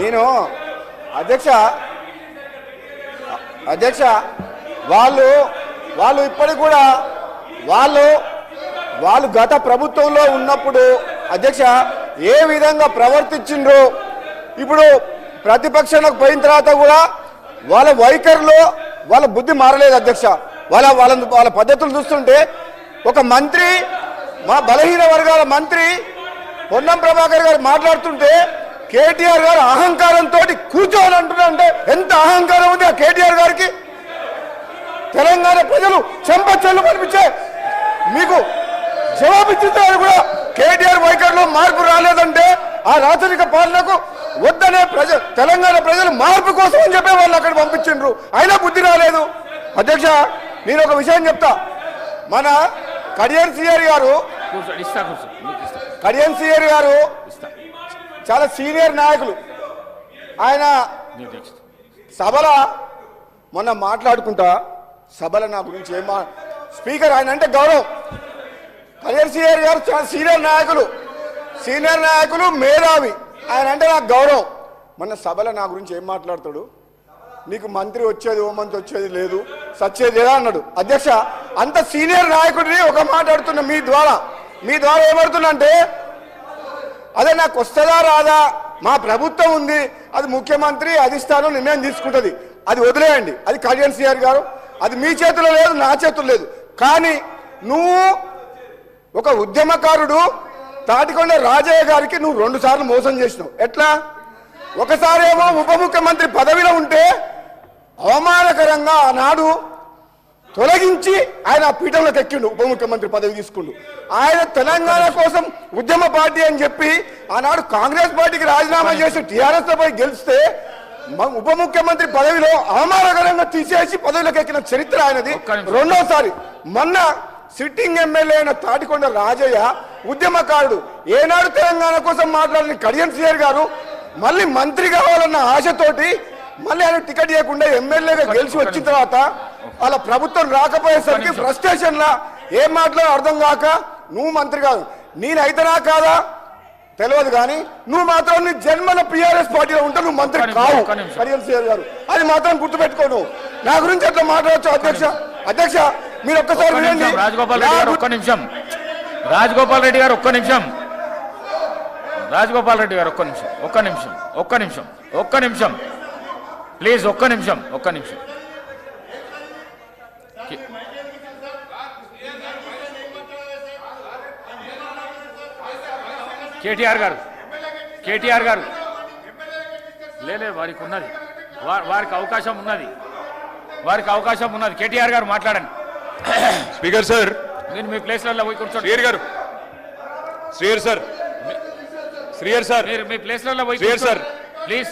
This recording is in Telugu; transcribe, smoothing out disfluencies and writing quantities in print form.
నేను అధ్యక్ష వాళ్ళు ఇప్పటికి కూడా వాళ్ళు గత ప్రభుత్వంలో ఉన్నప్పుడు అధ్యక్ష ఏ విధంగా ప్రవర్తించిండ్రు, ఇప్పుడు ప్రతిపక్షంలోకి పోయిన తర్వాత కూడా వాళ్ళ వైఖరిలో వాళ్ళ బుద్ధి మారలేదు అధ్యక్ష. వాళ్ళ పద్ధతులు చూస్తుంటే ఒక మంత్రి, మా బలహీన వర్గాల మంత్రి పొన్నం ప్రభాకర్ గారు మాట్లాడుతుంటే కేటీఆర్ గారు అహంకారంతో కూర్చోని అంటున్నారంటే ఎంత అహంకారం ఉంది ఆ కేటీఆర్ గారికి. తెలంగాణ ప్రజలు చెంపచెల్లు కనిపించే మీకు జవాబిచ్చుతారు కూడా కేటీఆర్ వైఖరిలో మార్పు రాలేదంటే ఆ రాచరిక పాలనకు వద్దనే తెలంగాణ ప్రజలు మార్పు కోసం అని చెప్పే వాళ్ళు అక్కడ పంపించిండ్రు, అయినా బుద్ధి రాలేదు. అధ్యక్ష నేను ఒక విషయం చెప్తా, మన కడియం సిఆర్ గారు చాలా సీనియర్ నాయకులు. ఆయన సభల మొన్న మాట్లాడుకుంటా సభల నా గురించి స్పీకర్ ఆయన అంటే గౌరవం. కడియం సిఆర్ గారు చాలా సీనియర్ నాయకులు మేధావి, ఆయన అంటే నాకు గౌరవం. మొన్న సభల నా గురించి ఏం మాట్లాడతాడు, నీకు మంత్రి వచ్చేది హోంమంత్రి వచ్చేది లేదు సచ్చేది లేదా అన్నాడు. అధ్యక్ష అంత సీనియర్ నాయకుడిని ఒక మాట్లాడుతున్నా మీ ద్వారా ఏమడుతున్నంటే, అదే నాకు వస్తుందా రాదా, మా ప్రభుత్వం ఉంది, అది ముఖ్యమంత్రి అధిష్టానం నిర్ణయం తీసుకుంటుంది, అది వదిలేయండి, అది కళ్యాణ్ సిఆర్ గారు, అది మీ చేతిలో లేదు నా చేతుల్లో లేదు. కానీ నువ్వు ఒక ఉద్యమకారుడు తాటికొండ రాజయ్య గారికి నువ్వు 2 సార్లు మోసం చేసినావు. ఎట్లా? ఒకసారి ఏమో ఉప ముఖ్యమంత్రి పదవిలో ఉంటే అవమానకరంగా ఆనాడు తొలగించి ఆయన పీఠంలోకి ఎక్కిండు, ఉప ముఖ్యమంత్రి పదవి తీసుకుండు. ఆయన తెలంగాణ కోసం ఉద్యమ పార్టీ అని చెప్పి ఆనాడు కాంగ్రెస్ పార్టీకి రాజీనామా చేసి టీఆర్ఎస్ పై గెలిస్తే ఉప ముఖ్యమంత్రి పదవిలో అవమానకరంగా తీసేసి పదవిలోకి ఎక్కిన చరిత్ర ఆయనది. రెండోసారి మొన్న సిట్టింగ్ ఎమ్మెల్యే అయిన తాటికొండ రాజయ్య ఉద్యమకారుడు, ఏనాడు తెలంగాణ కోసం మాట్లాడిన కడియం సిఆర్ గారు మళ్ళీ మంత్రి కావాలన్న ఆశతోటి మళ్ళీ ఆయన టికెట్ ఇవ్వకుండా ఎమ్మెల్యేగా గెలిచి వచ్చిన తర్వాత వాళ్ళ ప్రభుత్వం రాకపోయేసరికి ఫ్రస్ట్రేషన్ లా ఏం మాట్లాడో అర్థం కాక నువ్వు మంత్రి కాదు, నేనైతేనా కాదా తెలియదు, కానీ నువ్వు మాత్రం నీ జన్మల టీఆర్ఎస్ పార్టీలో ఉంటే నువ్వు మంత్రి కావు కడియం సిఆర్ గారు, అది మాత్రం గుర్తుపెట్టుకోను. నా గురించి అట్లా మాట్లాడచ్చు అధ్యక్ష మీరు ఒక్కసారి వినండి. రాజగోపాల్ రెడ్డి గారు ఒక్క నిమిషం ప్లీజ్, ఒక్క నిమిషం. కేటీఆర్ గారు లేలే, వారికి ఉన్నది, వారికి అవకాశం ఉన్నది. కేటీఆర్ గారు మాట్లాడండి. స్పీకర్ సార్, నేను మీ ప్లేస్లలో పోయి కూర్చోండి. శ్రీయర్ సార్ మీరు మీ ప్లేస్లలో పోయి ప్లీజ్.